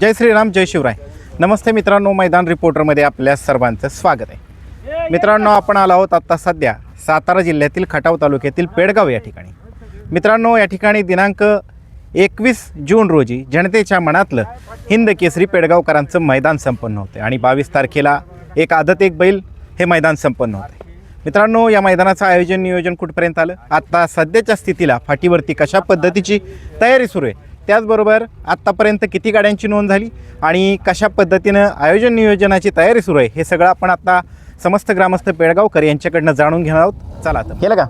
जय श्रीराम, जय शिवराय. नमस्ते मित्रांनो, मैदान रिपोर्टरमध्ये आपल्या सर्वांचं स्वागत आहे. मित्रांनो, आपण आलो आहोत आत्ता सध्या सातारा जिल्ह्यातील खटाव तालुक्यातील पेडगाव या ठिकाणी. मित्रांनो, या ठिकाणी दिनांक 21 जून रोजी जनतेच्या मनातलं हिंद केसरी पेडगावकरांचं मैदान संपन्न होतं आणि 22 तारखेला एक आदत एक बैल हे मैदान संपन्न होतं. मित्रांनो, या मैदानाचं आयोजन नियोजन कुठपर्यंत आलं, आत्ता सध्याच्या स्थितीला फाटीवरती कशा पद्धतीची तयारी सुरू आहे, त्याचबरोबर आत्तापर्यंत किती गाड्यांची नोंद झाली आणि कशा पद्धतीनं आयोजन नियोजनाची तयारी सुरू आहे, हे सगळं आपण आता समस्त ग्रामस्थ पेडगावकर यांच्याकडनं जाणून घेणार आहोत. चला तर केलं का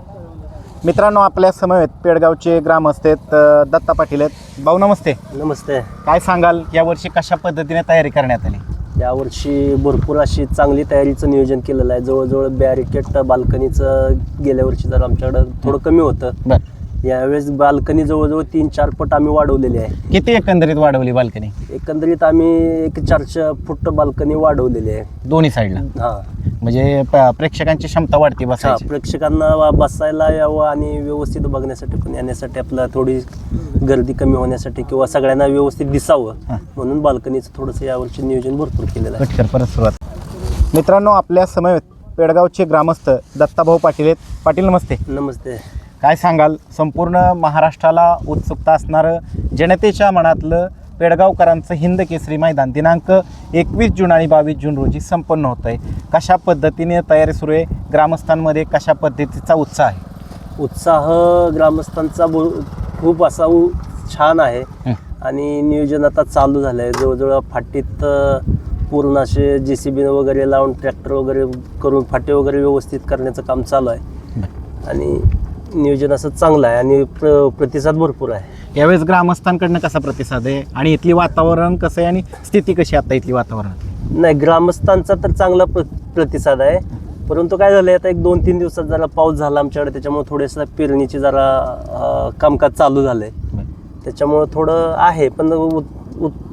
मित्रांनो, आपल्या समवेत पेडगावचे ग्रामस्थ आहेत दत्ता पाटील आहेत. भाऊ नमस्ते. नमस्ते. काय सांगाल, यावर्षी कशा पद्धतीने तयारी करण्यात आली? यावर्षी भरपूर अशी चांगली तयारीचं नियोजन केलेलं आहे. जवळजवळ बॅरिकेड बाल्कनीचं गेल्या वर्षी जर आमच्याकडं थोडं कमी होतं, यावेळेस बाल्कनी जवळजवळ 3-4 पट आम्ही वाढवलेली आहे. किती एकंदरीत वाढवली बाल्कनी? एकंदरीत आम्ही एक 4 फूट बाल्कनी वाढवलेली आहे दोन्ही साईडला. हां, म्हणजे प्रेक्षकांची क्षमता वाढते बसायची. प्रेक्षकांना बसायला यावं आणि व्यवस्थित बघण्यासाठी पण येण्यासाठी, आपल्याला थोडी गर्दी कमी होण्यासाठी किंवा सगळ्यांना व्यवस्थित दिसावं म्हणून बाल्कनीचं थोडंसं यावर्षी नियोजन भरपूर केलेलं आहे. परत सुरुवात. मित्रांनो, आपल्या समवेत पेडगावचे ग्रामस्थ दत्ताभाऊ पाटील आहेत. पाटील नमस्ते. नमस्ते. काय सांगाल, संपूर्ण महाराष्ट्राला उत्सुकता असणारं जनतेच्या मनातलं पेडगावकरांचं हिंद केसरी मैदान दिनांक 21 जून आणि 22 जून रोजी संपन्न होत आहे. कशा पद्धतीने तयारी सुरू आहे, ग्रामस्थांमध्ये कशा पद्धतीचा उत्साह आहे? उत्साह ग्रामस्थांचा खूप असा छान आहे आणि नियोजन आता चालू झालं आहे. जवळजवळ फाटीत पूर्ण असे JCB वगैरे लावून ट्रॅक्टर वगैरे करून फाटे वगैरे व्यवस्थित करण्याचं काम चालू आहे आणि नियोजन असं चांगलं आहे आणि प्रतिसाद भरपूर आहे. यावेळेस ग्रामस्थांकडनं कसा प्रतिसाद आहे आणि इथली वातावरण कसं आहे आणि स्थिती कशी आता इथली वातावरण? नाही, ग्रामस्थांचा तर चांगला प्रतिसाद आहे, परंतु काय झालं, आता एक 2-3 दिवसात जरा पाऊस झाला आमच्याकडे, त्याच्यामुळे थोडंसं पेरणीची जरा कामकाज चालू झालं आहे, त्याच्यामुळं थोडं आहे, पण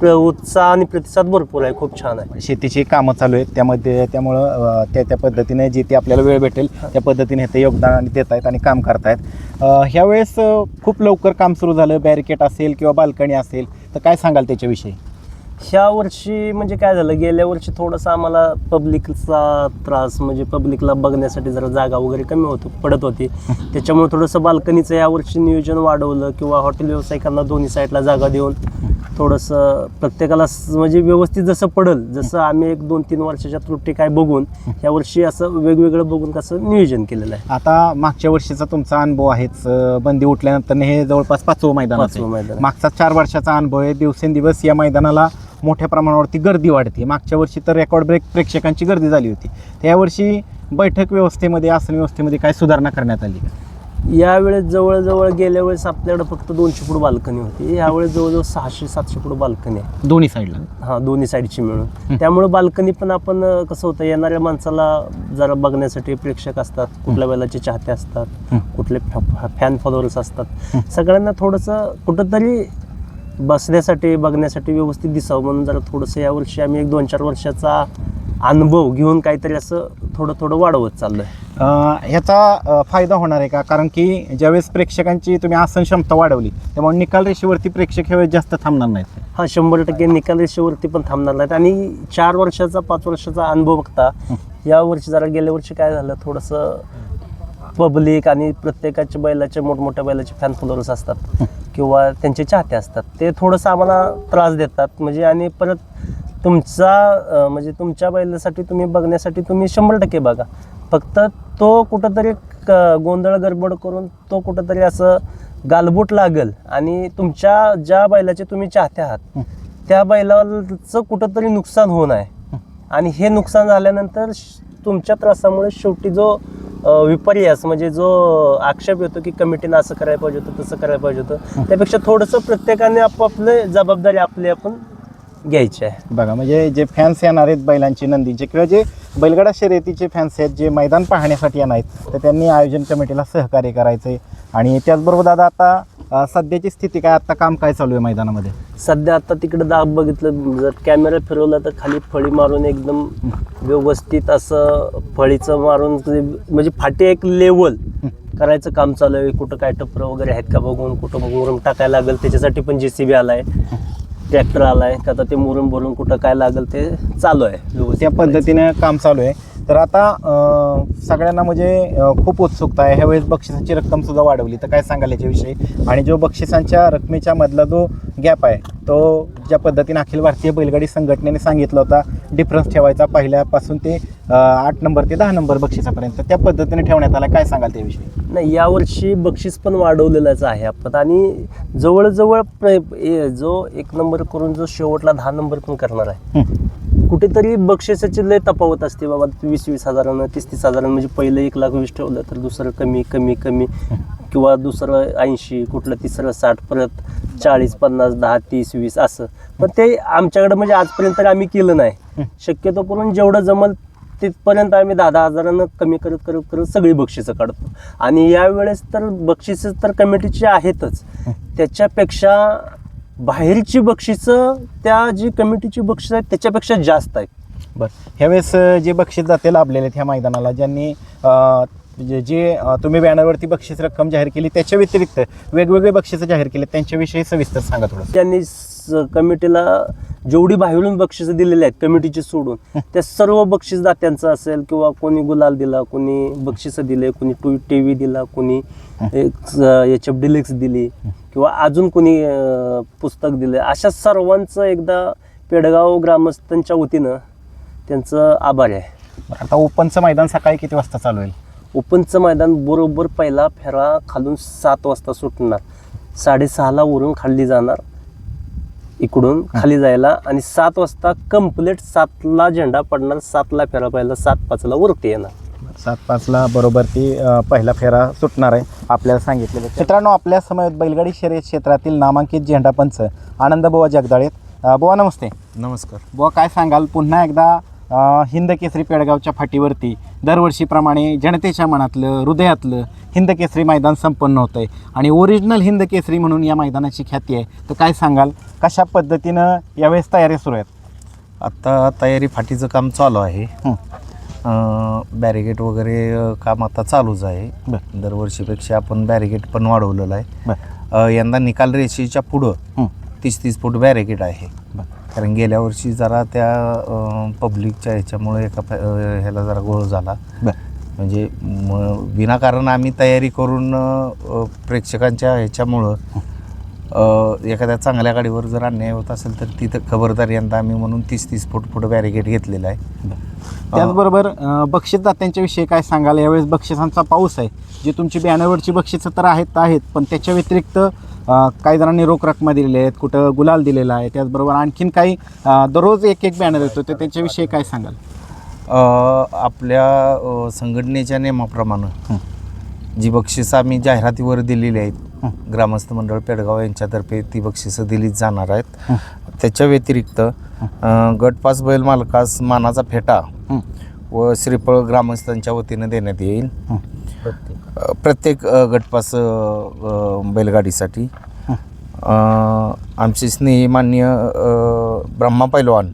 उत्साह आणि प्रतिसाद भरपूर आहे. खूप छान आहे. शेतीची कामं चालू आहेत त्यामुळं त्या पद्धतीने जे ते आपल्याला वेळ भेटेल त्या पद्धतीने ते योगदान देत आहेत आणि काम करतायत. ह्यावेळेस खूप लवकर काम सुरू झालं, बॅरिकेड असेल किंवा बाल्कनी असेल, तर काय सांगाल त्याच्याविषयी? ह्या वर्षी म्हणजे काय झालं, गेल्या वर्षी थोडंसं आम्हाला पब्लिकचा त्रास, म्हणजे पब्लिकला बघण्यासाठी जरा जागा वगैरे पडत होती, त्याच्यामुळे थोडंसं बाल्कनीचं यावर्षी नियोजन वाढवलं किंवा हॉटेल व्यावसायिकांना दोन्ही साईडला जागा देऊन थोडंसं प्रत्येकाला म्हणजे व्यवस्थित जसं पडेल, जसं आम्ही एक 2-3 वर्षाच्या त्रुटी काय बघून यावर्षी असं वेगवेगळं बघून कसं नियोजन केलेलं आहे. आता मागच्या वर्षीचा तुमचा अनुभव आहेच, बंदी उठल्यानंतर हे जवळपास 5वं मैदान आहे. मागचा 4 वर्षाचा अनुभव आहे. दिवसेंदिवस या मैदानाला मोठ्या प्रमाणावरती गर्दी वाढते. मागच्या वर्षी तर रेकॉर्ड ब्रेक प्रेक्षकांची गर्दी झाली होती. तर यावर्षी बैठक व्यवस्थेमध्ये, आसन व्यवस्थेमध्ये काय सुधारणा करण्यात आली का? यावेळेस जवळजवळ गेल्या वेळेस आपल्याकडे फक्त 200 फूट बाल्कनी होती, यावेळेस जवळजवळ 600-700 फूट बाल्कनी आहे दोन्ही साईडला. हां, दोन्ही साईडची मिळून. त्यामुळे बाल्कनी पण आपण कसं होतं, येणाऱ्या माणसाला जरा बघण्यासाठी प्रेक्षक असतात, कुठल्या वेळेचे चाहते असतात, कुठले फॅन फॉलोअर्स असतात, सगळ्यांना थोडंसं कुठंतरी बसण्यासाठी बघण्यासाठी व्यवस्थित दिसावं म्हणून जरा थोडंसं यावर्षी आम्ही एक 2-4 वर्षाचा अनुभव घेऊन काहीतरी असं थोडं वाढवत चाललं आहे. ह्याचा फायदा होणार आहे का? कारण की ज्यावेळेस प्रेक्षकांची तुम्ही आसन क्षमता वाढवली त्यामुळे निकाल रेषेवरती प्रेक्षक ह्यावेळेस जास्त थांबणार नाहीत. हां, 100% निकाल रेषेवरती पण थांबणार नाहीत आणि 4 वर्षाचा 5 वर्षाचा अनुभव बघता यावर्षी जरा गेल्या वर्षी काय झालं, थोडंसं पब्लिक आणि प्रत्येकाच्या बैलाचे मोठमोठ्या बैलाचे फॅन फॉलोअर्स असतात किंवा त्यांचे चाहते असतात, ते थोडंसं आम्हाला त्रास देतात. म्हणजे आणि परत म्हणजे तुमच्या बैलासाठी तुम्ही बघण्यासाठी तुम्ही 100% बघा, फक्त तो कुठंतरी गोंधळ गडबड करून तो कुठंतरी असं गालबोट लागल आणि तुमच्या ज्या बैलाचे तुम्ही चाहते आहात त्या बैलाचं कुठंतरी नुकसान होऊ नये आणि हे नुकसान झाल्यानंतर तुमच्या त्रासामुळे शेवटी जो विपर्यास म्हणजे जो आक्षेप येतो की कमिटीनं असं करायला पाहिजे होतं, तसं करायला पाहिजे होतं, त्यापेक्षा थोडंसं प्रत्येकाने आपापले जबाबदारी आपण घ्यायची आहे. बघा, म्हणजे जे फॅन्स येणार आहेत बैलांची, नंदीचे किंवा जे बैलगाडा शर्यतीचे फॅन्स आहेत जे मैदान पाहण्यासाठी येणार आहेत, तर त्यांनी आयोजन कमिटीला सहकार्य करायचं आहे. आणि त्याचबरोबर दादा, आता सध्याची स्थिती काय, आता काम काय चालू आहे मैदानामध्ये? सध्या आता तिकडे दाब बघितलं, जर कॅमेरा फिरवला तर खाली फळी मारून एकदम व्यवस्थित असं फळीचं मारून म्हणजे फाटी एक लेवल करायचं काम चालू आहे. कुठं काय टपरं वगैरे आहेत का बघून, कुठं मुरुम टाकायला लागेल त्याच्यासाठी पण JCB आला आहे. ट्रॅक्टर आलाय का आता ते मुरून भरून कुठं काय लागेल ते चालू आहे व्यवस्थित त्या पद्धतीने काम चालू आहे. तर आता सगळ्यांना म्हणजे खूप उत्सुकता आहे. ह्यावेळेस बक्षिसाची रक्कम सुद्धा वाढवली, तर काय सांगाल याच्याविषयी? आणि जो बक्षिसांच्या रकमेच्या मधला जो गॅप आहे तो ज्या पद्धतीने अखिल भारतीय बैलगाडी संघटनेने सांगितला होता डिफरन्स ठेवायचा पहिल्यापासून ते 8 नंबर ते 10 नंबर बक्षिसापर्यंत, त्या पद्धतीने ठेवण्यात आला, काय सांगाल त्याविषयी? नाही, यावर्षी बक्षीस पण वाढवलेलंच आहे आपण आणि जवळजवळ जो 1 नंबर करून जो शेवटला 10 नंबर पण करणार आहे कुठेतरी बक्षिसाची लय तफावत असते बाबा. 20-20 हजारानं 30-30 हजारानं म्हणजे पहिलं 1,20,000 ठेवलं तर दुसरं कमी कमी कमी किंवा दुसरं 80, कुठलं तिसरं 60, परत 40, 50, 10, 30, 20 असं. पण ते आमच्याकडे म्हणजे आजपर्यंत आम्ही केलं नाही. शक्यतो करून जेवढं जमल तिथपर्यंत आम्ही 10-10 हजारानं कमी करत करत करत सगळी बक्षिसं काढतो. आणि यावेळेस तर बक्षिसं तर कमिटीची आहेतच, त्याच्यापेक्षा बाहेरची बक्षिसं त्या जी कमिटीची बक्षिसं आहेत त्याच्यापेक्षा जास्त आहेत. बरं, ह्यावेळेस जे बक्षीस जाते लाभलेले आहेत ह्या मैदानाला, ज्यांनी जे तुम्ही बॅनरवरती बक्षीस रक्कम जाहीर केली त्याच्या व्यतिरिक्त वेगवेगळे बक्षिसं जाहीर केले, त्यांच्याविषयी सविस्तर सांगा थोडं. त्यांनी कमिटीला जेवढी बाहेरून बक्षिसं दिलेली आहेत कमिटीची सोडून, त्या सर्व बक्षीसदात्यांचं असेल किंवा कोणी गुलाल दिला, कोणी बक्षिसं दिले, कोणी TV दिला, कोणी HF डिलेक्स दिली किंवा अजून कोणी पुस्तक दिले, अशा सर्वांचं एकदा पेडगाव ग्रामस्थांच्या वतीनं त्यांचं आभार आहे. आता ओपनचं मैदान सकाळी किती वाजता चालू होईल? ओपनचं मैदान बरोबर पहिला फेरा खालून 7 वाजता सुटणार, 6:30ला वरून खाली जाणार, इकडून खाली जायला, आणि 7 वाजता कंप्लीट 7ला झेंडा पडणार, 7ला फेरा पहिला, 7:05ला वरती येणार. 7:05ला बरोबर ती पहिला फेरा सुटणार आहे आपल्याला सांगितलेलं. मित्रांनो, आपल्या समोर बैलगाडी शर्यत क्षेत्रातील नामांकित झेंडापंच आनंदबुवा जगदाळे. बुवा नमस्ते. नमस्कार. बुवा, काय सांगाल, पुन्हा एकदा हिंद केसरी पेडगावच्या फाटीवरती दरवर्षीप्रमाणे जनतेच्या मनातलं हृदयातलं हिंद केसरी मैदान संपन्न होतं आहे आणि ओरिजिनल हिंद केसरी म्हणून या मैदानाची ख्याती आहे. तर काय सांगाल, कशा पद्धतीनं यावेळेस तयारी सुरू आहेत? आत्ता तयारी फाटीचं काम चालू आहे. बॅरिगेट वगैरे काम आता चालूच आहे. दरवर्षीपेक्षा आपण बॅरिगेट पण वाढवलेलं आहे. यंदा निकाल रेषेच्या पुढं 30-30 फूट बॅरिगेट आहे. कारण गेल्या वर्षी जरा त्या पब्लिकच्या ह्याच्यामुळे ह्याला जरा गोळ झाला. म्हणजे विनाकारण आम्ही तयारी करून प्रेक्षकांच्या ह्याच्यामुळं एखाद्या चांगल्या गाडीवर जर अन्याय होत असेल तर तिथं खबरदारी यंदा आम्ही म्हणून 30-30 फूट पुढं बॅरिगेट घेतलेला आहे. त्याचबरोबर बक्षीसदात्यांच्या विषयी काय सांगाल? यावेळेस बक्षिसांचा पाऊस आहे. जी तुमची बॅनरवरची बक्षिसं तर आहेत, पण त्याच्या व्यतिरिक्त काही जणांनी रोख रकमा दिलेल्या आहेत, कुठं गुलाल दिलेला आहे, त्याचबरोबर आणखीन काही दररोज एक बॅनर येतो, तर त्याच्याविषयी काय सांगाल? आपल्या संघटनेच्या नियमाप्रमाणे जी बक्षिसं आम्ही जाहिरातीवर दिलेली आहेत, ग्रामस्थ मंडळ पेडगाव यांच्यातर्फे ती बक्षिसं दिलीच जाणार आहेत. त्याच्या व्यतिरिक्त गटपास बैल मालकास मानाचा फेटा व श्रीफळ ग्रामस्थांच्या वतीनं देण्यात येईल प्रत्येक गटपास बैलगाडीसाठी. आमचे स्नेही माननीय ब्रह्मा पैलवान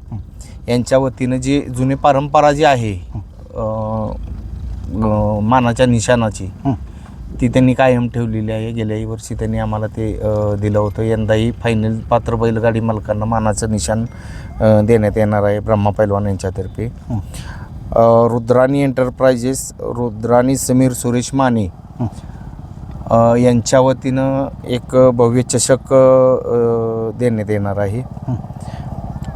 यांच्या वतीनं जी जुनी परंपरा जी आहे मानाच्या निशाणाची, ती त्यांनी कायम ठेवलेली आहे. गेल्याही वर्षी त्यांनी आम्हाला ते दिलं होतं. यंदाही फायनल पात्र बैलगाडी मालकांना मानाचं निशाण देण्यात येणार आहे ब्रह्मा पैलवान यांच्यातर्फे. रुद्राणी एंटरप्राइजेस, रुद्राणी समीर सुरेश माने यांच्या वतीनं एक भव्य चषक देण्यात येणार आहे.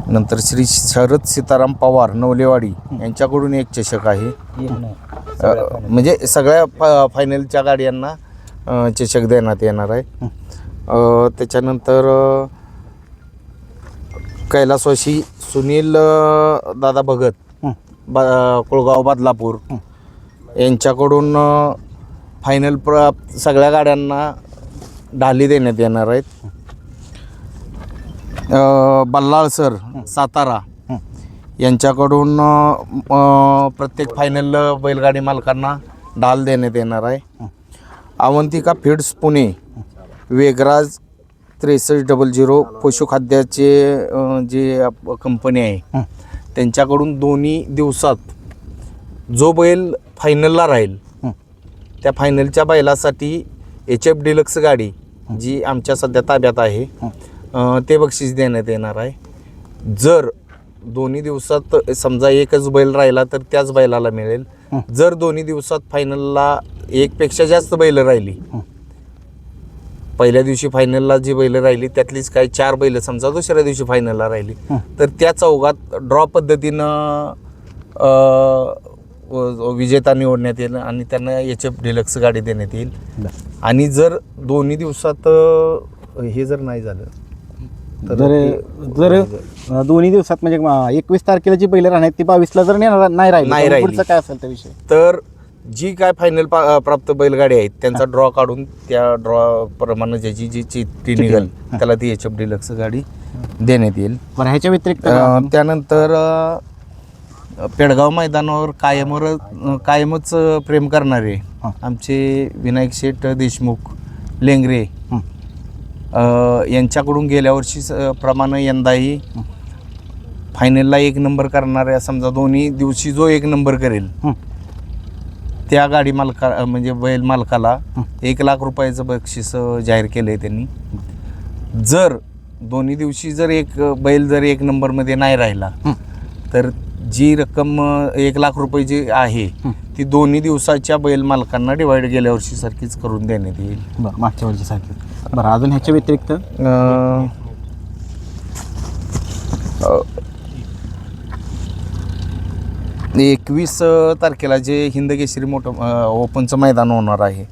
नंतर श्री शरद सीताराम पवार नवलेवाडी यांच्याकडून एक चषक आहे. म्हणजे सगळ्या फायनलच्या गाड्यांना चषक देण्यात येणार आहे. त्याच्यानंतर कैलासवासी सुनील दादा भगत कोळगाव बदलापूर यांच्याकडून फायनल सगळ्या गाड्यांना ढाली देण्यात येणार आहेत. बल्लाळ सर सातारा यांच्याकडून प्रत्येक फायनल बैलगाडी मालकांना ढाल देण्यात येणार आहे. अवंतिका फीड्स पुणे, वेगराज 6300 पशुखाद्याचे जे कंपनी आहे त्यांच्याकडून दोन्ही दिवसात जो बैल फायनलला राहील त्या फायनलच्या बैलासाठी HF डिलक्स गाडी जी आमच्या सध्या ताब्यात आहे ते बक्षीस देण्यात येणार आहे. जर दोन्ही दिवसात समजा एकच बैल राहिला तर त्याच बैलाला मिळेल. जर दोन्ही दिवसात फायनलला एकपेक्षा जास्त बैल राहिली, पहिल्या दिवशी फायनलला जी बैल राहिली त्यातलीच काही 4 बैल समजा दुसऱ्या दिवशी फायनलला राहिली, तर त्या चौघात ड्रॉ पद्धतीनं विजेता निवडण्यात येईल आणि त्यांना HF डिलक्स गाडी देण्यात येईल. आणि जर दोन्ही दिवसात हे जर नाही झालं जर दोन्ही दिवसात म्हणजे 21 तारखेला जी बैल राहणार ती 22ला जर नाही राहिली तर पुढचं काय असेल त्या विषय, तर जी काय फायनल प्राप्त बैलगाडी आहेत त्यांचा ड्रॉ काढून त्या ड्रॉ प्रमाणे ज्याची जी चिठ्ठी निघेल त्याला ती HF डिलक्स गाडी देण्यात येईल. बरं, ह्याच्या व्यतिरिक्त त्यानंतर पेडगाव मैदानावर कायमच प्रेम करणारे आमचे विनायक शेठ देशमुख लेंगरे यांच्याकडून गेल्या वर्षी प्रमाणे यंदाही फायनलला 1 नंबर करणाऱ्या, समजा दोन्ही दिवशी जो 1 नंबर करेल त्या गाडी मालका म्हणजे बैल मालकाला 1 लाख रुपयाचं बक्षीस जाहीर केलं आहे त्यांनी. जर दोन्ही दिवशी जर एक बैल जर 1 नंबरमध्ये नाही राहिला तर जी रक्कम 1 लाख रुपये जी आहे ती दोन्ही दिवसाच्या बैल मालकांना डिवाइड गेल्या वर्षीसारखीच करून देण्यात येईल. बरं, मागच्या वर्षीसारखी. बरं, अजून ह्याच्या व्यतिरिक्त 21 तारखेला जे हिंद केसरी मोठं ओपनचं मैदान होणार आहे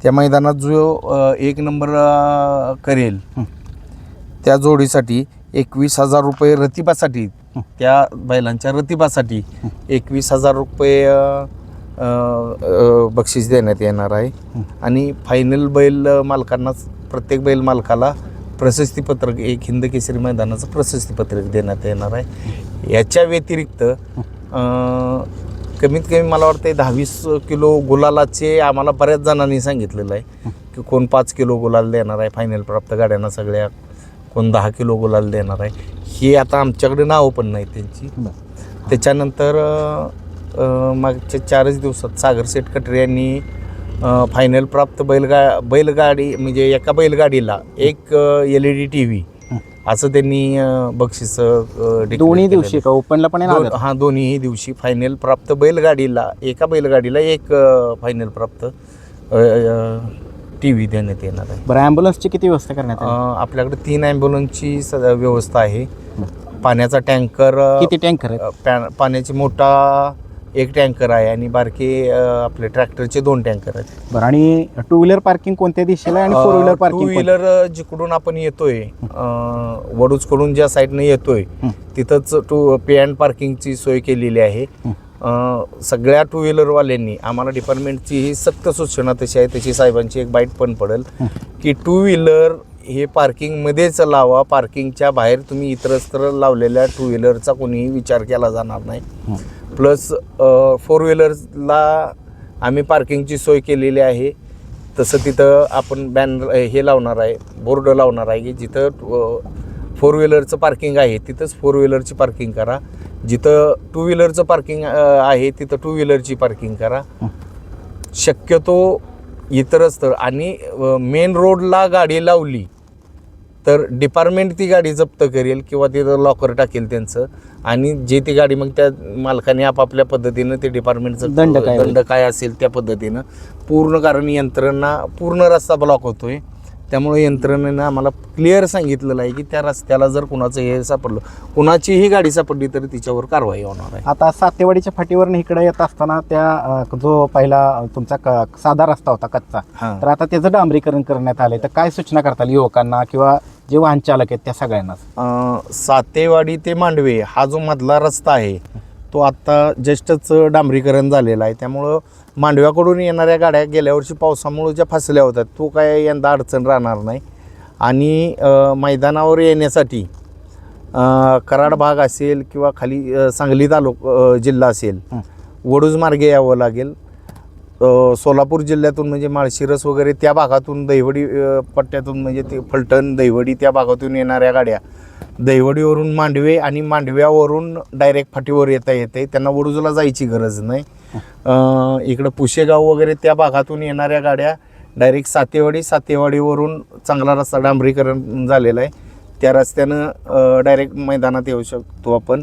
त्या मैदानात जो 1 नंबर करेल त्या जोडीसाठी 21,000 रुपये रतिबासाठी, त्या बैलांच्या रतिबासाठी 21,000 रुपये बक्षीस देण्यात येणार आहे. आणि फायनल बैल मालकांनाच प्रत्येक बैल मालकाला प्रशस्तीपत्रक, एक हिंद केसरी मैदानाचं प्रशस्तीपत्रक देण्यात येणार आहे. याच्या व्यतिरिक्त कमीत कमी मला वाटतं 10-20 किलो गुलालाचे आम्हाला बऱ्याच जणांनी सांगितलेलं आहे की कोण 5 किलो गुलाल देणार आहे फायनल प्राप्त गाड्यांना सगळ्या, कोण 10 किलो गुलाल देणार आहे. हे आता आमच्याकडे नावं पण नाही त्यांची. त्याच्यानंतर मागच्या 4च दिवसात सागर सेठ कटरे यांनी फायनल प्राप्त बैलगाडी म्हणजे एका बैलगाडीला एक LED TV असं त्यांनी बक्षीस दोन्ही दिवशी का ओपनला पण हां दोन्ही दिवशी फायनल प्राप्त बैलगाडीला एका बैलगाडीला एक फायनल प्राप्त TV देण्यात येणार आहे. बरं, ॲम्ब्युलन्सची किती व्यवस्था करण्यात आली? आपल्याकडे 3 ॲम्ब्युलन्सची व्यवस्था आहे. पाण्याचा टँकर किती टँकर आहेत? पाण्याची मोठा 1 टँकर आहे आणि बारके आपले ट्रॅक्टरचे 2 टँकर आहेत. बरं, आणि 2 व्हीलर पार्किंग कोणत्या दिशेला आणि 4 व्हीलर पार्किंग? 2 व्हीलर जिकडून आपण येतोय वडूजकडून ज्या साईडने येतोय तिथंच पे अँड पार्किंगची सोय केलेली आहे. सगळ्या 2 व्हीलरवाल्यांनी आम्हाला डिपार्टमेंटची ही सक्त सूचना तशी आहे, तशी साहेबांची एक बाईट पण पडेल की 2 व्हीलर हे पार्किंगमध्येच लावा. पार्किंगच्या बाहेर तुम्ही इतरत्र लावलेल्या 2 व्हीलरचा कोणीही विचार केला जाणार नाही. प्लस 4 व्हीलर्सला आम्ही पार्किंगची सोय केलेली आहे. तसं तिथं आपण बॅनर हे लावणार आहे, बोर्ड लावणार आहे की जिथं 4 व्हीलरचं पार्किंग आहे तिथंच 4 व्हीलरची पार्किंग करा, जिथं 2 व्हीलरचं पार्किंग आहे तिथं 2 व्हीलरची पार्किंग करा. शक्यतो इतरच तर आणि मेन रोडला गाडी लावली तर डिपार्टमेंट ती गाडी जप्त करेल किंवा तिथं लॉकर टाकेल त्यांचं, आणि जे ती गाडी मग त्या मालकाने आपापल्या पद्धतीनं ते डिपार्टमेंटचं दंड काय असेल त्या पद्धतीनं पूर्ण, कारण यंत्रणा पूर्ण रस्ता ब्लॉक होतोय. त्यामुळे यंत्रणेनं आम्हाला क्लिअर सांगितलेलं आहे की त्या रस्त्याला जर कुणाचं हे सापडलं, कुणाचीही गाडी सापडली तरी तिच्यावर कारवाई होणार आहे. आता सातेवाडीच्या फाटीवरनं इकडे येत असताना त्या जो पहिला तुमचा साधा रस्ता होता कच्चा, तर आता त्याचं डांबरीकरण करण्यात आलंय, तर काय सूचना करता येईल युवकांना किंवा जे वाहन चालक आहेत त्या सगळ्यांनाच? सातेवाडी ते मांडवे हा जो मधला रस्ता आहे तो आत्ता जस्टच डांबरीकरण झालेला आहे. त्यामुळं मांडव्याकडून येणाऱ्या गाड्या गेल्या वर्षी पावसामुळे ज्या फसल्या होत्या तो काय यंदा अडचण राहणार नाही. आणि मैदानावर येण्यासाठी कराड भाग असेल किंवा खाली सांगली जिल्हा असेल वडूज मार्गे यावं लागेल. सोलापूर जिल्ह्यातून म्हणजे माळशिरस वगैरे त्या भागातून, दहिवडी पट्ट्यातून म्हणजे ते फलटण दहिवडी त्या भागातून येणाऱ्या गाड्या दहिवडीवरून मांडवे आणि मांडव्यावरून डायरेक्ट फाटीवर येता येते, त्यांना वडूजला जायची गरज नाही. इकडं पुशेगाव वगैरे त्या भागातून येणाऱ्या गाड्या डायरेक्ट सातेवाडीवरून चांगला रस्ता डांबरीकरण झालेला आहे त्या रस्त्यानं डायरेक्ट मैदानात येऊ शकतो आपण.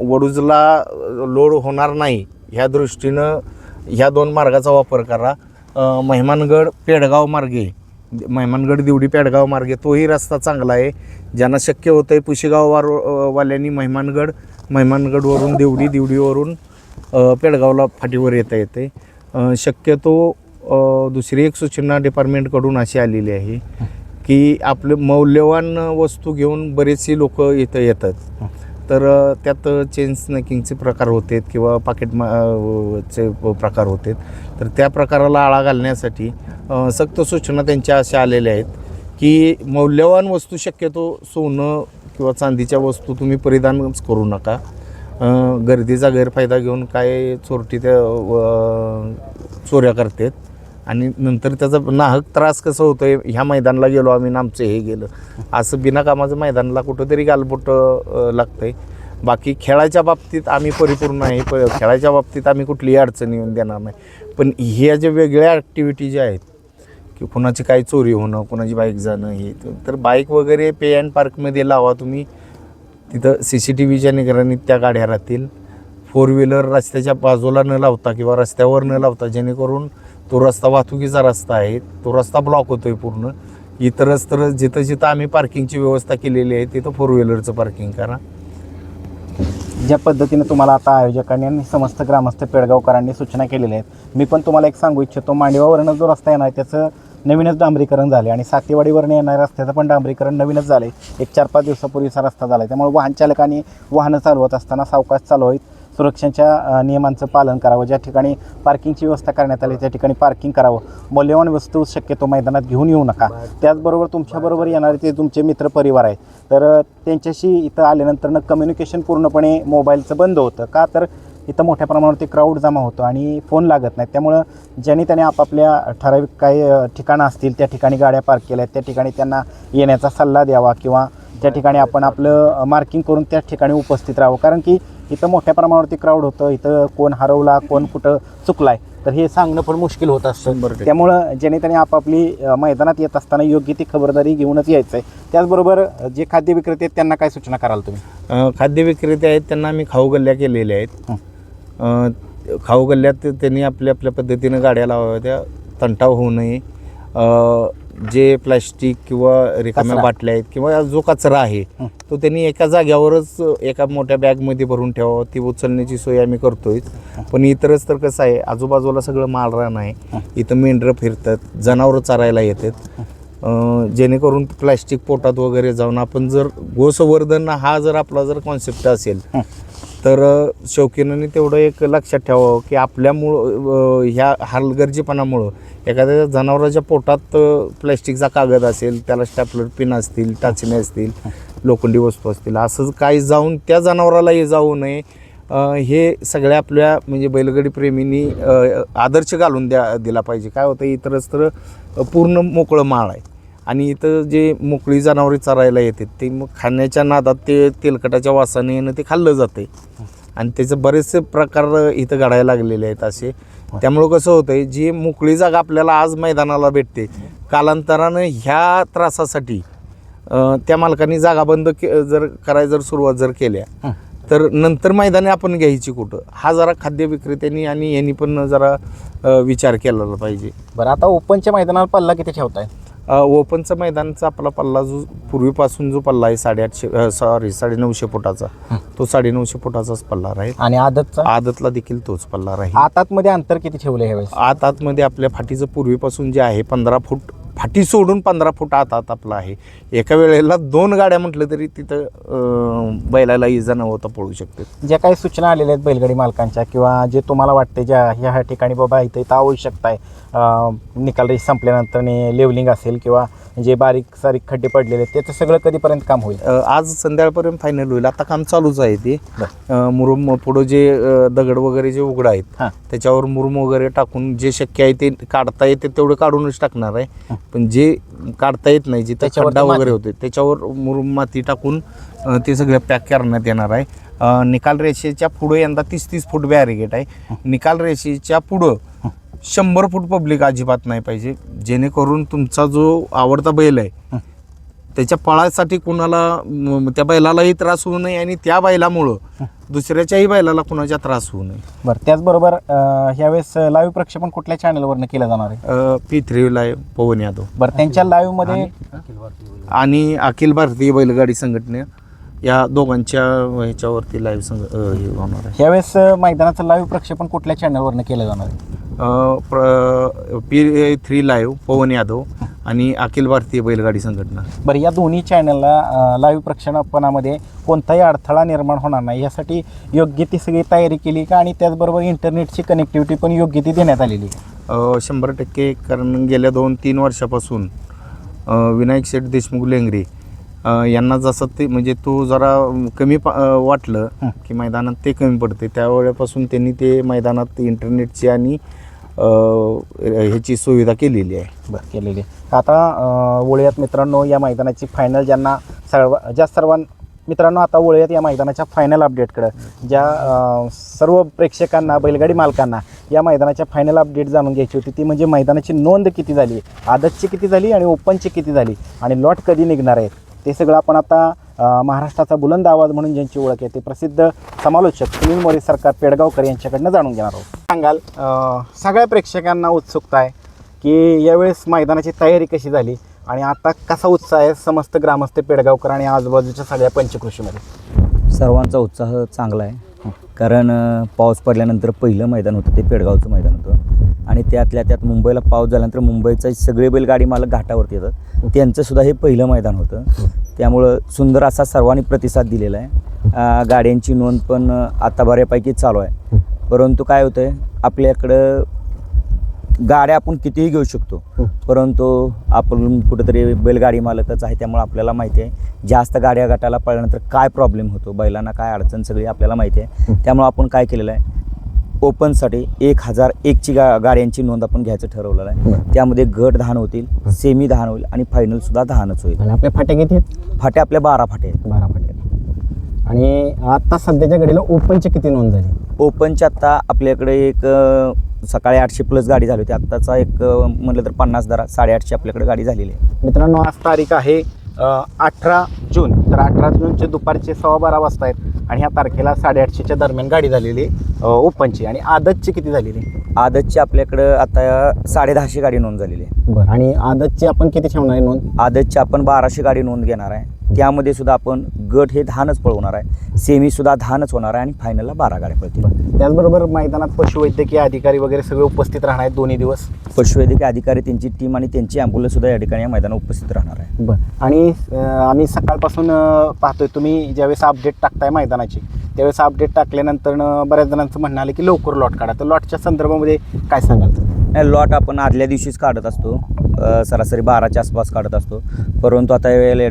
वडूजला लोड होणार नाही ह्या दृष्टीनं ह्या 2 मार्गाचा वापर करा. मेहमानगड पेडगाव मार्गे, मेहमानगड दिवडी पेडगाव मार्गे तोही रस्ता चांगला आहे. ज्यांना शक्य होतं आहे पुशेगाव वाल्यांनी मेहमानगडवरून दिवडीवरून पेडगावला फाटीवर येता येते. शक्यतो दुसरी एक सूचना डिपार्टमेंटकडून अशी आलेली आहे की आपले मौल्यवान वस्तू घेऊन बरेचसे लोक इथं येतात, तर त्यात चेन स्नॅकिंगचे प्रकार होतात किंवा पाकिट चे प्रकार होतात. तर त्या प्रकाराला आळा घालण्यासाठी सक्त सूचना त्यांच्या अशा आलेल्या आहेत की मौल्यवान वस्तू शक्यतो सोनं किंवा चांदीच्या वस्तू तुम्ही परिधानच करू नका. गर्दीचा गैरफायदा घेऊन काय चोरटी त्या चोऱ्या करतात आणि नंतर त्याचा नाहक त्रास कसं होतं आहे. ह्या मैदानाला गेलो आम्ही आमचं हे गेलं असं बिनाकामाचं मैदानाला कुठंतरी गालबोट लागतं आहे. बाकी खेळाच्या बाबतीत आम्ही परिपूर्ण आहे, खेळाच्या बाबतीत आम्ही कुठलीही अडचण येऊन देणार नाही. पण ह्या ज्या वेगळ्या ॲक्टिव्हिटी ज्या आहेत की कुणाची काही चोरी होणं, कुणाची बाईक जाणं, हे तर बाईक वगैरे पे अँड पार्कमध्ये लावा तुम्ही. तिथं CCTVच्या निगराणीत त्या गाड्या राहतील. 4 व्हीलर रस्त्याच्या बाजूला न लावता किंवा रस्त्यावर न लावता, जेणेकरून तो रस्ता वाहतुकीचा रस्ता आहे, तो रस्ता ब्लॉक होतो आहे पूर्ण. इतरच तर जिथं आम्ही पार्किंगची व्यवस्था केलेली आहे तिथं 4 व्हीलरचं पार्किंग करा. ज्या पद्धतीने तुम्हाला आता आयोजकांनी आणि समस्त ग्रामस्थ पेडगावकरांनी सूचना केलेल्या आहेत, मी पण तुम्हाला एक सांगू इच्छितो, मांडवावरनं जो रस्ता येणार आहे त्याचं नवीनच डांबरीकरण झाले आणि सातेवाडीवरनं येणाऱ्या रस्त्याचं पण डांबरीकरण नवीनच झालं आहे. 1-4-5 दिवसापूर्वीचा रस्ता झाला आहे. त्यामुळे वाहन चालकांनी वाहनं चालवत असताना सावकाश चालवावीत, सुरक्षेच्या नियमांचं पालन करावं. ज्या ठिकाणी पार्किंगची व्यवस्था करण्यात आली त्या ठिकाणी पार्किंग करावं. मौल्यवान वस्तू शक्यतो मैदानात घेऊन येऊ नका. त्याचबरोबर तुमच्याबरोबर येणारे ते तुमचे मित्रपरिवार आहेत, तर त्यांच्याशी इथं आल्यानंतर कम्युनिकेशन पूर्णपणे मोबाईलचं बंद होतं. का तर इथं मोठ्या प्रमाणावरती क्राऊड जमा होतो आणि फोन लागत नाहीत. त्यामुळं ज्यांनी त्याने आपापल्या ठराविक काही ठिकाणं असतील त्या ठिकाणी गाड्या पार्क केल्या आहेत, त्या ठिकाणी त्यांना येण्याचा सल्ला द्यावा किंवा त्या ठिकाणी आपण आपलं मार्किंग करून त्या ठिकाणी उपस्थित राहावं. कारण की इथं मोठ्या प्रमाणावरती क्राऊड होतं, इथं कोण हरवला, कोण कुठं चुकलाय तर हे सांगणं पण मुश्किल होत असतं. त्यामुळं ज्याने त्याने आपापली मैदानात येत असताना योग्य ती खबरदारी घेऊनच यायचं आहे. त्याचबरोबर जे खाद्य विक्रेते आहेत त्यांना काय सूचना कराल तुम्ही? खाद्य विक्रेते आहेत त्यांना आम्ही खाऊ गल्ल्या केलेल्या आहेत. खाऊ गल्ल्यात त्यांनी आपल्या पद्धतीनं गाड्या लावाव्या, त्या तंटाव होऊ नये. जे प्लॅस्टिक किंवा रिकाम्या बाटल्या आहेत किंवा जो कचरा आहे तो त्यांनी एका जाग्यावरच एका मोठ्या बॅगमध्ये भरून ठेवावं. ती उचलण्याची सोय आम्ही करतोय. पण इतरच तर कसं आहे, आजूबाजूला सगळं माळरान आहे, इथं मेंढरं फिरतात, जनावरं चरायला येतात. जेणेकरून प्लॅस्टिक पोटात वगैरे जाऊन आपण जर गोसंवर्धन हा जर आपला जर कॉन्सेप्ट असेल तर शौकीनाने तेवढं एक लक्षात ठेवावं की आपल्यामुळं ह्या हलगर्जीपणामुळं एखाद्या जनावराच्या पोटात प्लॅस्टिकचा कागद असेल, त्याला स्टॅपलर पिन असतील, टाचणे असतील, लोखंडी वस्तू असतील, असं काही जाऊन त्या जनावरालाही जाऊ नये. हे सगळ्या आपल्या म्हणजे बैलगाडी प्रेमींनी आदर्श घालून दिला पाहिजे. काय होतं इतरच तर पूर्ण मोकळं माळ आहे आणि इथं जे मोकळी जनावरे चरायला येतात ते मग खाण्याच्या नादात ते तेलकटाच्या वासाने येणं ते खाल्लं जाते आणि त्याचे बरेचसे प्रकार इथं घडायला लागलेले आहेत असे. त्यामुळं कसं होतं आहे, जी मोकळी जागा आपल्याला आज मैदानाला भेटते, कालांतरानं ह्या त्रासासाठी त्या मालकांनी जागा बंद जर करायला सुरुवात जर केल्या तर नंतर मैदाने आपण घ्यायची कुठं, हा जरा खाद्य विक्रेत्यांनी आणि यांनी पण जरा विचार केलेला पाहिजे. बरं, आता ओपनच्या मैदानाला पल्ला किती ठेवताय? ओपनचा मैदानचा आपला पल्ला जो पूर्वीपासून जो पल्ला आहे 950 फुटाचा, तो 950 फुटाचाच पल्ला राहील. आणि आदतला देखील तोच पल्ला राहील. आतामध्ये अंतर किती ठेवलं ह्यावेळेस? आतमध्ये आपल्या फाटीचं पूर्वीपासून जे आहे 15 फूट, फाटी सोडून 15 फूट आत आपला आहे. एका वेळेला 2 गाड्या म्हटलं तरी तिथं बैलाला इजा न होता पळू शकते. ज्या काही सूचना आलेल्या आहेत बैलगाडी मालकांच्या किंवा जे तुम्हाला वाटते ज्या ह्या ठिकाणी बाबा इथं आवश्यकता आहे, निकाल रेस संपल्यानंतर लेवलिंग असेल किंवा जे बारीक सारीक खड्डे पडलेले आहेत त्याचं सगळं कधीपर्यंत काम होईल? आज संध्याकाळपर्यंत फायनल होईल. आता काम चालूच आहे ते. मुरुम पुढं जे दगड वगैरे जे उघड आहेत त्याच्यावर मुरुम वगैरे टाकून जे शक्य आहे ते काढता येते तेवढं काढूनच टाकणार आहे. पण जे काढता येत नाही, जिथे खड्डा वगैरे होते त्याच्यावर मुरुम माती टाकून ते सगळं पॅक करण्यात येणार आहे. निकाल रेषेच्या पुढं यंदा 30-30 फूट बॅरिगेट आहे. निकाल रेषेच्या पुढं 100 फूट पब्लिक अजिबात नाही पाहिजे, जेणेकरून तुमचा जो आवडता बैल आहे त्याच्या पळासाठी कोणाला त्या बैलालाही त्रास होऊ नये आणि त्या बैलामुळं दुसऱ्याच्याही बैलाला कोणाचा त्रास होऊ नये. बरं, त्याचबरोबर ह्यावेळेस लाईव्ह प्रक्षेपण कुठल्या चॅनलवरनं केलं जाणार आहे? P3 लाईव्ह पवन यादव बरं, त्यांच्या लाईव्हमध्ये आणि अखिल भारतीय बैलगाडी संघटना या दोघांच्या ह्याच्यावरती लाईव्ह हे होणार आहे. ह्यावेळेस मैदानाचं लाईव्ह प्रक्षेपण कुठल्या चॅनलवरनं केलं जाणार आहे? P3 लाईव्ह पवन यादव आणि अखिल भारतीय बैलगाडी संघटना. बरं, या दोन्ही चॅनलला लाईव्ह प्रक्षेपणामध्ये कोणताही अडथळा निर्माण होणार नाही यासाठी योग्य ती सगळी तयारी केली का? आणि त्याचबरोबर इंटरनेटची कनेक्टिव्हिटी पण योग्य ती देण्यात आलेली आहे? 100%. कारण गेल्या 2-3 वर्षापासून विनायक शेठ देशमुख लेंगरे यांना जसं ते म्हणजे तो जरा कमी वाटलं की मैदानात ते कमी पडते, त्यावेळेपासून त्यांनी ते मैदानात इंटरनेटची आणि ह्याची सुविधा केलेली आहे. बरं, केलेली आहे. आता वळूयात मित्रांनो या मैदानाची फायनल ज्यांना मित्रांनो आता वळूयात या मैदानाच्या फायनल अपडेटकडं. ज्या सर्व प्रेक्षकांना बैलगाडी मालकांना या मैदानाच्या फायनल अपडेट जाणून घ्यायची होती ती म्हणजे मैदानाची नोंद किती झाली, आदतची किती झाली आणि ओपनची किती झाली आणि लॉट कधी निघणार आहेत ते सगळं आपण आता महाराष्ट्राचा बुलंद आवाज म्हणून ज्यांची ओळख आहे ते प्रसिद्ध समालोचक सुनील मोरे सरकार पेडगावकर यांच्याकडनं जाणून घेणार आहोत. सांगाल सगळ्या प्रेक्षकांना उत्सुकता आहे की यावेळेस मैदानाची तयारी कशी झाली आणि आता कसा उत्साह आहे समस्त ग्रामस्थ पेडगावकर आणि आजूबाजूच्या सगळ्या पंचकृषीमध्ये? सर्वांचा उत्साह चांगला आहे, कारण पाऊस पडल्यानंतर पहिलं मैदान होतं ते पेडगावचं मैदान होतं आणि त्यातल्या त्यात मुंबईला पाऊस झाल्यानंतर मुंबईचा सगळे बैलगाडी मालक घाटावरती येतात, त्यांचंसुद्धा हे पहिलं मैदान होतं. त्यामुळं सुंदर असा सर्वांनी प्रतिसाद दिलेला आहे. गाड्यांची नोंद पण आता बऱ्यापैकी चालू आहे, परंतु काय होतं आहे आपल्याकडं गाड्या आपण कितीही घेऊ शकतो, परंतु आपण कुठंतरी बैलगाडी मालकच आहे त्यामुळे आपल्याला माहिती आहे जास्त गाड्या गटाला पळल्यानंतर काय प्रॉब्लेम होतो, बैलांना काय अडचण सगळी आपल्याला माहिती आहे. त्यामुळे आपण काय केलेलं आहे ओपनसाठी 1001ची गाड्यांची नोंद आपण घ्यायचं ठरवलेलं आहे. त्यामध्ये गट 10 होतील, सेमी 10 होईल आणि फायनलसुद्धा 10च होईल. आणि आपल्या फाट्या किती आहेत? फाट्या आपल्या 12 फाट्या आहेत. 12 फाट्या आहेत. आणि आता सध्याच्या घडीला ओपनची किती नोंद झाली? ओपनची आत्ता आपल्याकडे एक सकाळी 800+ गाडी झाली होती, आत्ताचा एक म्हटलं तर 50 धरा 850 आपल्याकडे गाडी झालेली आहे. मित्रांनो आज तारीख आहे 18 जून. तर 18 जूनचे दुपारचे 12:15 वाजता आहेत आणि ह्या तारखेला 850च्या दरम्यान गाडी झालेली ओपनची. आणि आदतची किती झालेली? आदतची आपल्याकडं आता 1050 गाडी नोंद झालेली आहे. बरं, आणि आदतची आपण किती ठेवणार आहे नोंद? आदतची आपण 1200 गाडी नोंद घेणार आहे. त्यामध्ये सुद्धा आपण गट हे 10च पळवणार आहे, सेमीसुद्धा 10च होणार आहे आणि फायनलला 12 गाड्या पळतील. त्याचबरोबर मैदानात पशुवैद्यकीय अधिकारी वगैरे सगळे उपस्थित राहणार आहेत दोन्ही दिवस. पशुवैद्यकीय अधिकारी त्यांची टीम आणि त्यांची ॲम्ब्युलन्ससुद्धा या ठिकाणी या मैदानात उपस्थित राहणार आहे. बरं, आणि आम्ही सकाळपासून पाहतोय तुम्ही ज्यावेळेस अपडेट टाकताय मैदानाची त्यावेळेस अपडेट टाकल्यानंतर बऱ्याच जणांचं म्हणणं आलं की लवकर लॉट काढा, तर लॉटच्या संदर्भामध्ये काय सांगाल? नाही, लॉट आपण आदल्या दिवशीच काढत असतो, सरासरी 12च्या आसपास काढत असतो, परंतु आता वेळेला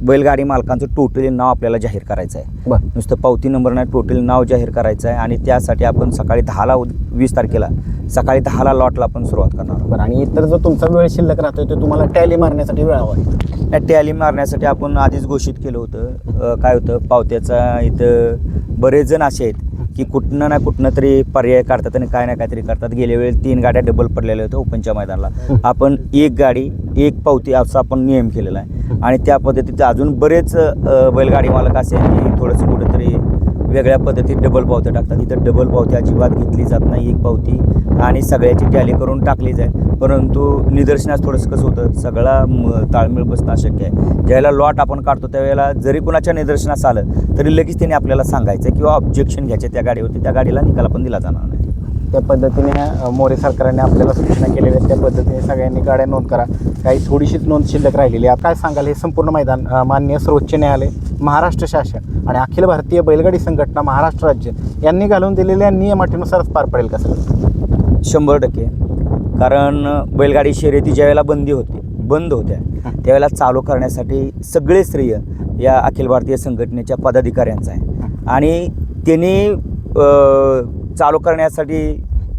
बैलगाडी मालकांचं टोटली नाव आपल्याला जाहीर करायचं आहे. बरं, नुसतं पावती नंबर नाही, टोटल नाव जाहीर करायचं आहे आणि त्यासाठी आपण सकाळी 10ला 20 तारखेला सकाळी 10ला लॉटला आपण सुरुवात करणार आहोत. बरं, आणि इतर जो तुमचा वेळ शिल्लक राहतोय तो तुम्हाला टॅली मारण्यासाठी वेळ हवा आहे? टॅली मारण्यासाठी आपण आधीच घोषित केलं होतं. काय होतं पावत्याचा इथं बरेच जण असे आहेत की कुठनं ना कुठनं तरी पर्याय काढतात आणि काय ना काहीतरी करतात. गेल्या वेळेस 3 गाड्या डबल पडलेल्या होत्या ओपनच्या मैदानाला. आपण 1 गाडी 1 पावती असा आपण नियम केलेला आहे आणि त्या पद्धतीत अजून बरेच बैलगाडी मालक असे की थोडंसं कुठंतरी वेगळ्या पद्धतीत डबल पावत्या टाकतात. इथं डबल पावती अजिबात घेतली जात नाही, 1 पावती आणि सगळ्याची टॅली करून टाकली जाईल. परंतु निदर्शनास थोडंसं कसं होतं सगळा ताळमेळ बसणं अशक्य आहे. ज्यावेळेला लॉट आपण काढतो त्यावेळेला जरी कुणाच्या निदर्शनास आलं तरी लगेच त्यांनी आपल्याला सांगायचं किंवा ऑब्जेक्शन घ्यायचे त्या गाडीवरती, त्या गाडीला निकाल आपण दिला जाणार नाही. त्या पद्धतीने मोरे सरकारने आपल्याला सूचना केलेल्या आहेत, त्या पद्धतीने सगळ्यांनी गाड्या नोंद करा. काही थोडीशीच नोंद शिल्लक राहिलेली आहे. काय सांगाल हे संपूर्ण मैदान माननीय सर्वोच्च न्यायालय, महाराष्ट्र शासन आणि अखिल भारतीय बैलगाडी संघटना महाराष्ट्र राज्य यांनी घालून दिलेल्या नियमाटीनुसारच पार पडेल का सर? 100%. कारण बैलगाडी शर्यती ज्यावेळेला बंद होत्या त्यावेळेला चालू करण्यासाठी सगळे श्रेय या अखिल भारतीय संघटनेच्या पदाधिकाऱ्यांचा आहे आणि त्यांनी चालू करण्यासाठी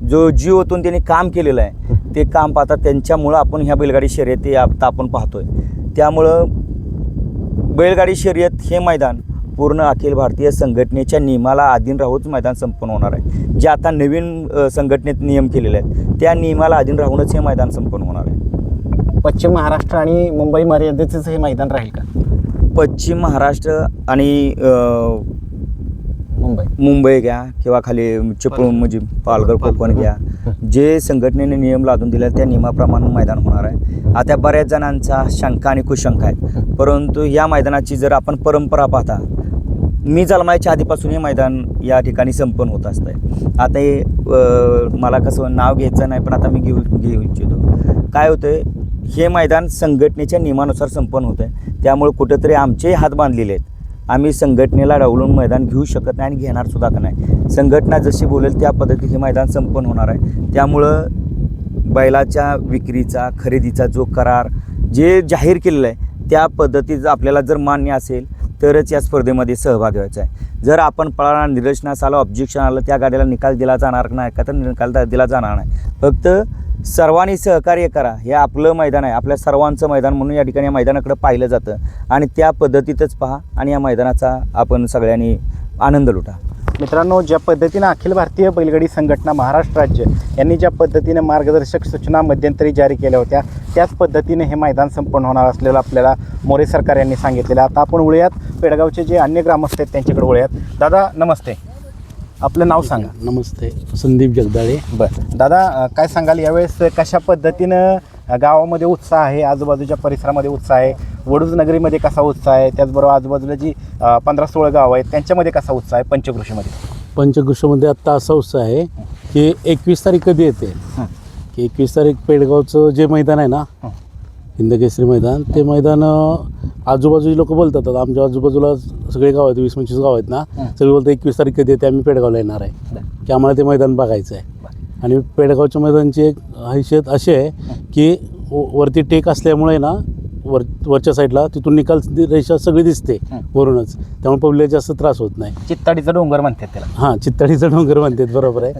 जो जीव ओतून त्यांनी काम केलेलं आहे ते काम पाहता त्यांच्यामुळं आपण ह्या बैलगाडी शर्यती आता आपण पाहतोय. त्यामुळं बैलगाडी शर्यत हे मैदान पूर्ण अखिल भारतीय संघटनेच्या नियमाला अधीन राहूनच मैदान संपन्न होणार आहे. जे आता नवीन संघटनेत नियम केलेले आहेत त्या नियमाला अधीन राहूनच हे मैदान संपन्न होणार आहे. पश्चिम महाराष्ट्र आणि मुंबई मर्यादेचंच हे मैदान राहील का? पश्चिम महाराष्ट्र आणि मुंबई मुंबई घ्या किंवा खाली चिपळूण म्हणजे पालघर कोकण घ्या, जे संघटनेने नियम लादून दिले त्या नियमाप्रमाणे मैदान होणार आहे. आता बऱ्याच जणांचा शंका आणि कुशंका आहेत, परंतु या मैदानाची जर आपण परंपरा पाहता, मी जन्माच्या आधीपासून हे मैदान या ठिकाणी संपन्न होत असतं. आता हे मला कसं नाव घ्यायचं नाही, पण आता मी घेऊ इच्छितो. काय होतं आहे, हे मैदान संघटनेच्या नियमानुसार संपन्न होतं आहे, त्यामुळे कुठंतरी आमचेही हात बांधलेले आहेत. आम्ही संघटनेला डावलून मैदान घेऊ शकत नाही आणि घेणार सुद्धा का नाही. संघटना जशी बोलेल त्या पद्धतीने हे मैदान संपन्न होणार आहे. त्यामुळं बैलाच्या विक्रीचा खरेदीचा जो करार जे जाहीर केलेला आहे त्या पद्धतीचं आपल्याला जर मान्य असेल तरच या स्पर्धेमध्ये सहभाग घ्यायचा आहे. जर आपण पळाला निदर्शनास आलं, ऑब्जेक्शन आलं, त्या गाडीला निकाल दिला जाणार नाही का, तर निकाल दिला जाणार नाही. फक्त सर्वांनी सहकार्य करा, हे आपलं मैदान आहे, आपल्या सर्वांचं मैदान म्हणून या ठिकाणी या मैदानाकडे पाहिलं जातं आणि त्या पद्धतीतच पहा आणि या मैदानाचा आपण सगळ्यांनी आनंद लुटा. मित्रांनो, ज्या पद्धतीनं अखिल भारतीय बैलगाडी संघटना महाराष्ट्र राज्य यांनी ज्या पद्धतीने मार्गदर्शक सूचना मध्यंतरी जारी केल्या होत्या, त्याच पद्धतीने हे मैदान संपन्न होणार असलेलं आपल्याला मोरे सरकार यांनी सांगितलेलं. आता आपण वळूयात पेडगावचे जे अन्य ग्रामस्थ आहेत त्यांच्याकडे वळूयात. दादा नमस्ते, आपलं नाव सांगा. नमस्ते, संदीप जगदाळे. बरं दादा, काय सांगाल यावेळेस कशा पद्धतीनं गावामध्ये उत्साह आहे, आजूबाजूच्या परिसरामध्ये उत्साह आहे, वडूज नगरीमध्ये कसा उत्साह आहे, त्याचबरोबर आजूबाजूला जी 15-16 गावं आहेत त्यांच्यामध्ये कसा उत्साह आहे, पंचकृषीमध्ये? पंचकृषीमध्ये आत्ता असा उत्साह आहे की 21 तारीख कधी येते की 21 तारीख पेडगावचं जे मैदान आहे ना, हिंदकेसरी मैदान, ते मैदान आजूबाजूचे लोक बोलतात, आमच्या आजूबाजूला सगळे गाव आहेत, 20-25 गाव आहेत ना, सगळे बोलतात 21 तारीख कधी येते, आम्ही पेडगावला येणार आहे की आम्हाला ते मैदान बघायचं आहे. आणि पेडगावच्या मैदानाची एक हैसियत अशी आहे की वरती टेक असल्यामुळे ना, वरच्या साईडला तिथून निकाल रेषा सगळी दिसते वरूनच, त्यामुळे पब्लिक जास्त त्रास होत नाही. चित्ताडीचा डोंगर म्हणतात त्याला. हां, चित्ताडीचा डोंगर म्हणतात, बरोबर आहे.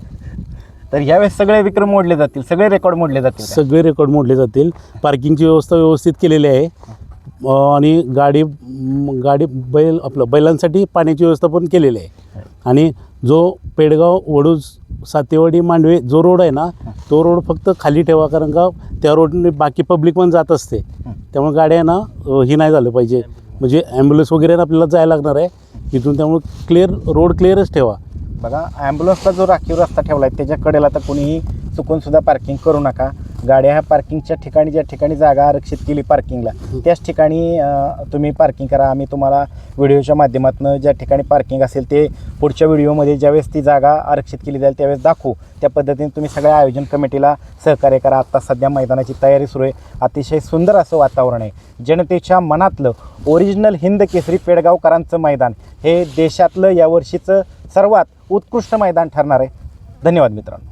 तर यावेळेस सगळे विक्रम मोडले जातील, सगळे रेकॉर्ड मोडले जातील. सगळे रेकॉर्ड मोडले जातील. पार्किंगची व्यवस्था व्यवस्थित केलेली आहे आणि गाडी बैलांसाठी पाण्याची व्यवस्था पण केलेली आहे. आणि जो पेडगाव वडूज सातेवाडी मांडवे जो रोड आहे ना, तो रोड फक्त खाली ठेवा, कारण का त्या रोडने बाकी पब्लिक पण जात असते, त्यामुळे गाड्या ना ही नाही झालं पाहिजे, म्हणजे ॲम्ब्युलन्स वगैरे आपल्याला जायला लागणार आहे इथून, त्यामुळे रोड क्लिअरच ठेवा. बघा, ॲम्ब्युलन्सला जो राखीव रस्ता ठेवला आहे त्याच्या कडेला तर कोणीही चुकूनसुद्धा पार्किंग करू नका. गाड्या ह्या पार्किंगच्या ठिकाणी, ज्या ठिकाणी जागा आरक्षित केली पार्किंगला, त्याच ठिकाणी तुम्ही पार्किंग करा. आम्ही तुम्हाला व्हिडिओच्या माध्यमातून ज्या ठिकाणी पार्किंग असेल ते पुढच्या व्हिडिओमध्ये ज्यावेळेस ती जागा आरक्षित केली जाईल त्यावेळेस दाखवू. त्या पद्धतीने तुम्ही सगळ्या आयोजन कमिटीला सहकार्य करा. आत्ता सध्या मैदानाची तयारी सुरू आहे. अतिशय सुंदर असं वातावरण आहे. जनतेच्या मनातलं ओरिजिनल हिंद केसरी पेडगावकरांचं मैदान हे देशातलं यावर्षीचं सर्वात उत्कृष्ट मैदान ठरणार आहे. धन्यवाद मित्रांनो.